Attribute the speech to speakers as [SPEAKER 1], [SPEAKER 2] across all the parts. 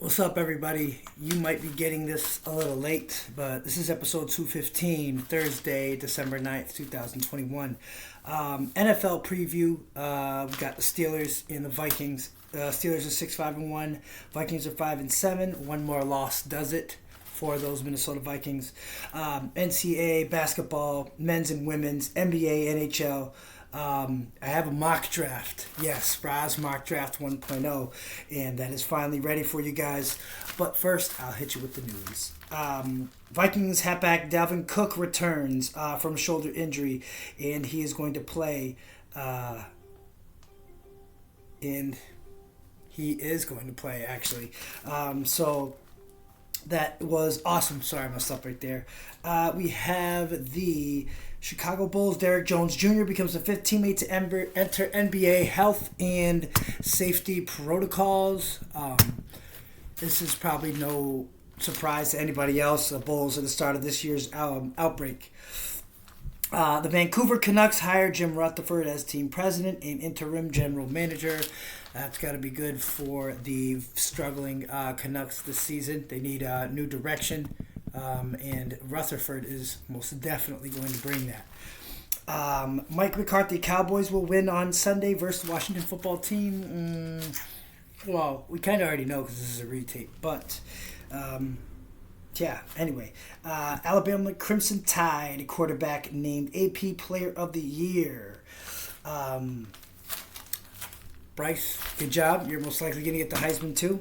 [SPEAKER 1] What's up, everybody? You might be getting this a little late, but this is episode 215, Thursday, December 9th, 2021. NFL preview. We got the Steelers and the Vikings. Steelers are 6-5-1. Vikings are 5-7. One more loss does it for those Minnesota Vikings. NCAA basketball, men's and women's, NBA, NHL. I have a mock draft. Yes, Braz Mock Draft 1.0, and that is finally ready for you guys. But first, I'll hit you with the news. Vikings halfback Dalvin Cook returns from shoulder injury, and he is going to play. And he is going to play, actually. So that was awesome. Sorry, I messed up right there. We have the Chicago Bulls. Derrick Jones Jr. becomes the fifth teammate to enter NBA health and safety protocols. This is probably no surprise to anybody else. The Bulls at the start of this year's outbreak. The Vancouver Canucks hired Jim Rutherford as team president and interim general manager. That's got to be good for the struggling Canucks this season. They need a new direction, and Rutherford is most definitely going to bring that. Mike McCarthy Cowboys will win on Sunday versus the Washington football team. Well, we kind of already know because this is a retake, but yeah, anyway. Alabama Crimson Tide quarterback named AP Player of the Year. Bryce, good job. You're most likely going to get the Heisman too.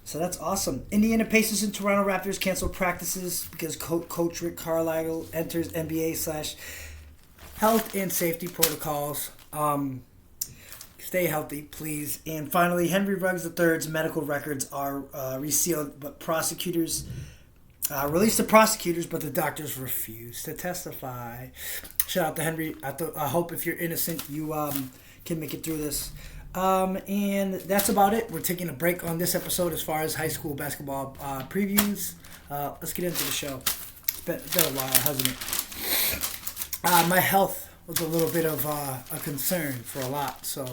[SPEAKER 1] So that's awesome. Indiana Pacers and Toronto Raptors cancel practices because Coach Rick Carlisle enters NBA/health and safety protocols. Stay healthy, please. And finally, Henry Ruggs III's medical records are resealed, but prosecutors released the prosecutors, but the doctors refuse to testify. Shout out to Henry. I hope if you're innocent, you can make it through this. And that's about it. We're taking a break on this episode as far as high school basketball previews. Let's get into the show. It's been a while, hasn't it? My health was a little bit of a concern for a lot, so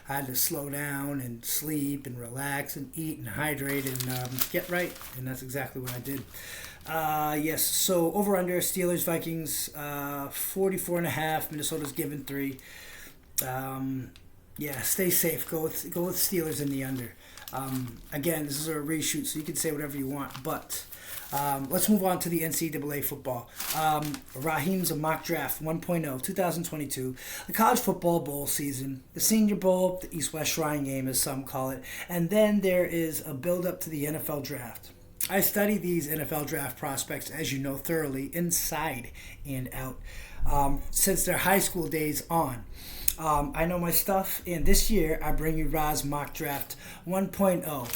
[SPEAKER 1] I had to slow down and sleep and relax and eat and hydrate and get right, and that's exactly what I did. Yes, so over under Steelers Vikings 44.5. Minnesota's given 3. Yeah, stay safe. Go with Steelers in the under. Again, this is a reshoot, so you can say whatever you want. But let's move on to the NCAA football. Raheem's a mock draft 1.0, 2022. The college football bowl season, the Senior Bowl, the East-West Shrine Game, as some call it, and then there is a build-up to the NFL draft. I study these NFL draft prospects, as you know, thoroughly, inside and out, since their high school days on. I know my stuff, and this year I bring you Raz Mock Draft 1.0.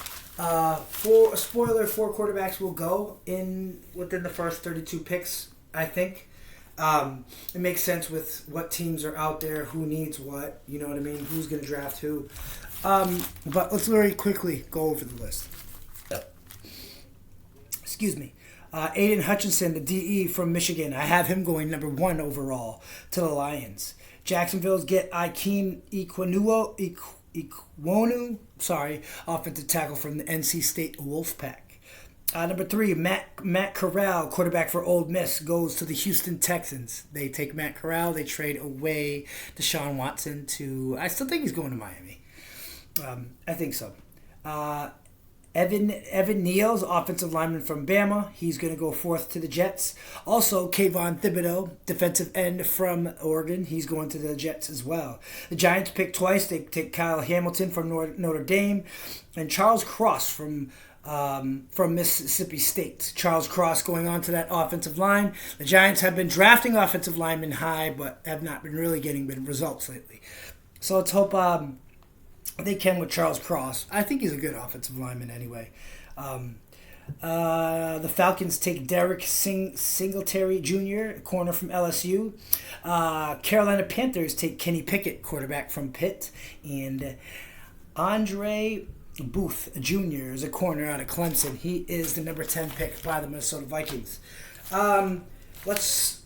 [SPEAKER 1] Four quarterbacks will go within the first 32 picks, I think. It makes sense with what teams are out there, who needs what, you know what I mean, who's going to draft who. But let's very quickly go over the list. Excuse me. Aiden Hutchinson, the DE from Michigan. I have him going number 1 overall to the Lions. Jacksonville's get Ikem Ekwonu, offensive tackle from the NC State Wolfpack. Number 3, Matt Corral, quarterback for Ole Miss, goes to the Houston Texans. They take Matt Corral. They trade away Deshaun Watson to... I still think he's going to Miami. I think so. Evan Neal's offensive lineman from Bama. He's going to go 4th to the Jets. Also, Kayvon Thibodeau, defensive end from Oregon. He's going to the Jets as well. The Giants pick twice. They take Kyle Hamilton from Notre Dame and Charles Cross from Mississippi State. Charles Cross going on to that offensive line. The Giants have been drafting offensive linemen high, but have not been really getting good results lately. So let's hope... they can with Charles Cross. I think he's a good offensive lineman anyway. The Falcons take Derek Singletary Jr., corner from LSU. Carolina Panthers take Kenny Pickett, quarterback from Pitt. And Andre Booth Jr. is a corner out of Clemson. He is the number 10 pick by the Minnesota Vikings. Let's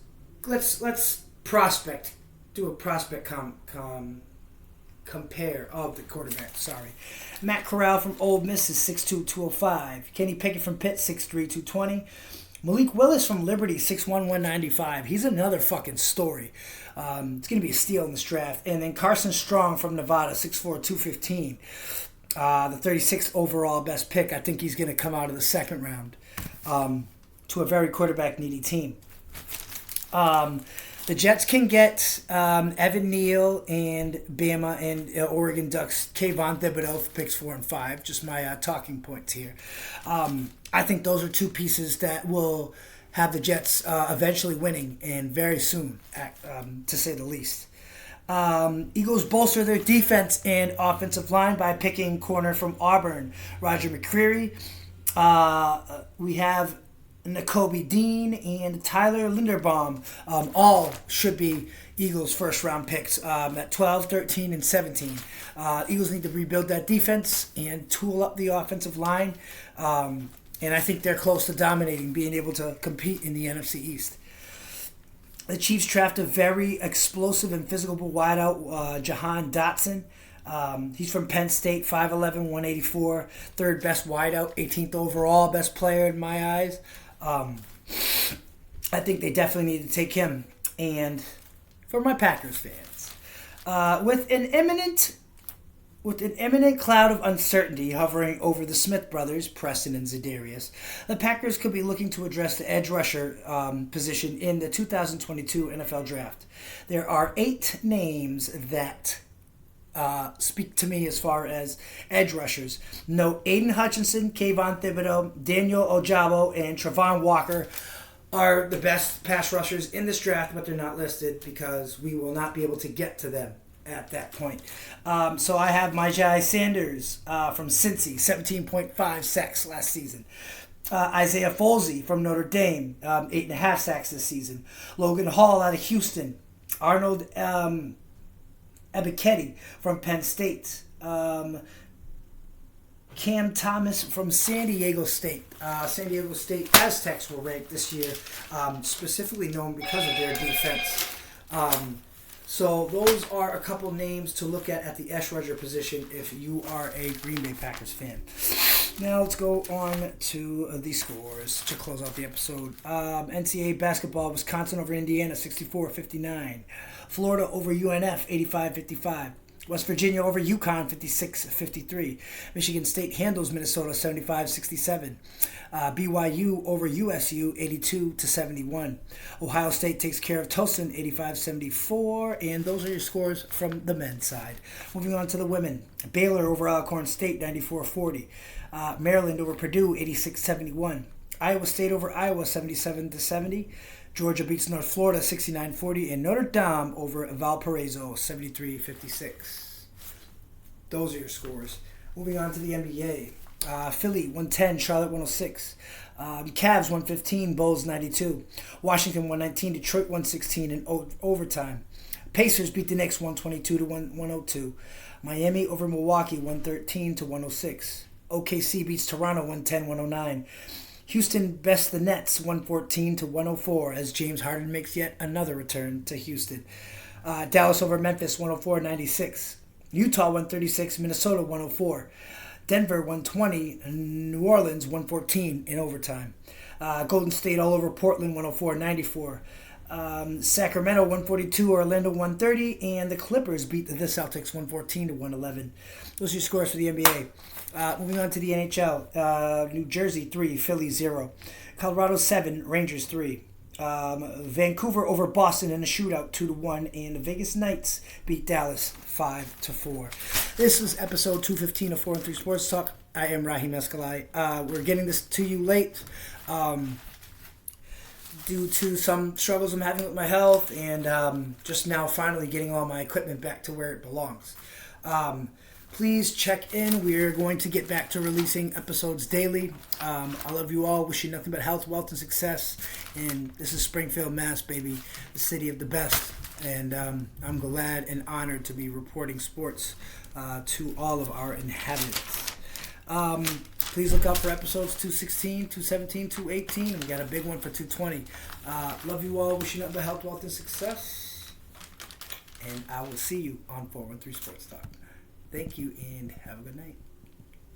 [SPEAKER 1] prospect. Do a prospect the quarterback. Sorry. Matt Corral from Ole Miss is 6'2", 205. Kenny Pickett from Pitt, 6'3", 220. Malik Willis from Liberty, 6'1", 195. He's another fucking story. It's going to be a steal in this draft. And then Carson Strong from Nevada, 6'4", 215. The 36th overall best pick. I think he's going to come out of the second round to a very quarterback-needy team. The Jets can get Evan Neal and Bama and Oregon Ducks Kayvon Thibodeau for picks 4 and 5. Just my talking points here. I think those are two pieces that will have the Jets eventually winning, and very soon, to say the least. Eagles bolster their defense and offensive line by picking corner from Auburn, Roger McCreary. We have Nakobe Dean and Tyler Linderbaum. All should be Eagles' first-round picks at 12, 13, and 17. Eagles need to rebuild that defense and tool up the offensive line. And I think they're close to dominating, being able to compete in the NFC East. The Chiefs draft a very explosive and physical wideout, Jahan Dotson. He's from Penn State, 5'11", 184, third best wideout, 18th overall, best player in my eyes. I think they definitely need to take him. And for my Packers fans, with an imminent cloud of uncertainty hovering over the Smith brothers, Preston and Za'Darius, the Packers could be looking to address the edge rusher position in the 2022 NFL Draft. There are 8 names that speak to me as far as edge rushers. Note Aiden Hutchinson, Kayvon Thibodeau, Daniel Ojabo, and Travon Walker are the best pass rushers in this draft, but they're not listed because we will not be able to get to them at that point. So I have Myjai Sanders from Cincy, 17.5 sacks last season. Isaiah Folsey from Notre Dame, 8.5 sacks this season. Logan Hall out of Houston. Arnold Ebiketie from Penn State. Cam Thomas from San Diego State. San Diego State Aztecs were ranked this year, specifically known because of their defense. So those are a couple names to look at the edge rusher position if you are a Green Bay Packers fan. Now let's go on to the scores to close out the episode. NCAA basketball, Wisconsin over Indiana, 64-59. Florida over UNF, 85-55. West Virginia over UConn, 56-53. Michigan State handles Minnesota, 75-67. BYU over USU, 82-71. Ohio State takes care of Towson, 85-74. And those are your scores from the men's side. Moving on to the women. Baylor over Alcorn State, 94-40. Maryland over Purdue, 86-71. Iowa State over Iowa, 77-70. Georgia beats North Florida 69-40, and Notre Dame over Valparaiso 73-56. Those are your scores. Moving on to the NBA. Philly 110, Charlotte 106. Cavs 115, Bulls 92. Washington 119, Detroit 116 in overtime. Pacers beat the Knicks 122-102. Miami over Milwaukee 113-106. OKC beats Toronto 110-109. Houston bests the Nets 114-104 as James Harden makes yet another return to Houston. Dallas over Memphis 104-96. Utah 136, Minnesota 104. Denver 120, New Orleans 114 in overtime. Golden State all over Portland 104-94. Sacramento 142, Orlando 130, and the Clippers beat the Celtics 114-111. Those are your scores for the NBA. Moving on to the NHL. New Jersey 3, Philly 0. Colorado 7, Rangers 3. Vancouver over Boston in a shootout 2-1, and the Vegas Knights beat Dallas 5-4. This was episode 215 of 4-3 Sports Talk. I am Raheem Escalay. We're getting this to you late due to some struggles I'm having with my health, and just now finally getting all my equipment back to where it belongs. Please check in. We're going to get back to releasing episodes daily. I love you all. Wish you nothing but health, wealth, and success. And this is Springfield, Mass, baby, the city of the best. And I'm glad and honored to be reporting sports to all of our inhabitants. Please look out for episodes 216, 217, 218, and we got a big one for 220. Love you all. Wish you nothing but health, wealth, and success. And I will see you on 413 Sports Talk. Thank you, and have a good night.